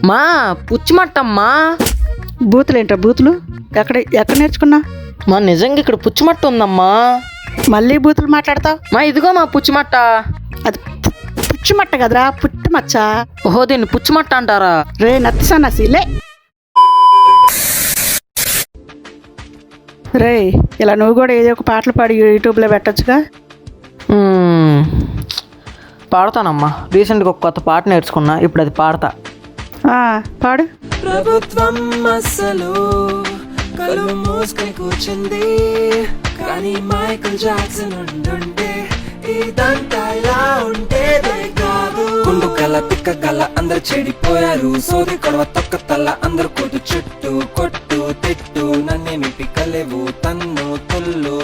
మా పుచ్చిమట్టమ్మా. బూతులు ఏంట్రా బూతులు? ఎక్కడ నేర్చుకున్నా? మా నిజంగా ఇక్కడ పుచ్చిమట్ట ఉందమ్మా. మళ్ళీ బూతులు మాట్లాడతావు? మా ఇదిగో మా పుచ్చిమట్ట. అది పుచ్చిమట్ట కదరా, పుట్టుమచ్చ. ఓహో, దీన్ని పుచ్చిమట్ట అంటారా? రే నత్తిసన్నాసిలే. రే ఇలా నువ్వు కూడా ఏదో ఒక పాటలు పాడి యూట్యూబ్లో పెట్టచ్చుగా. పాడతానమ్మా. రీసెంట్గా ఒక కొత్త పాట నేర్చుకున్నా, ఇప్పుడు అది పాడతా. పాడు. ప్రభుత్వం అసలు కళ్ళు మూసుకొని కూర్చుంది, కానీ మైకల్ జాక్సన్ ఉండుంటే ఇదంతా ఇలా ఉండేదే కాదు. గుండు కల తిక్క గల అందరు చెడిపోయారు, సోది కొడవ తొక్క తల్ల అందరు కూతు చుట్టూ కొట్టు తిట్టు, నన్నేమి పిక్కలేవు తన్ను తుల్లు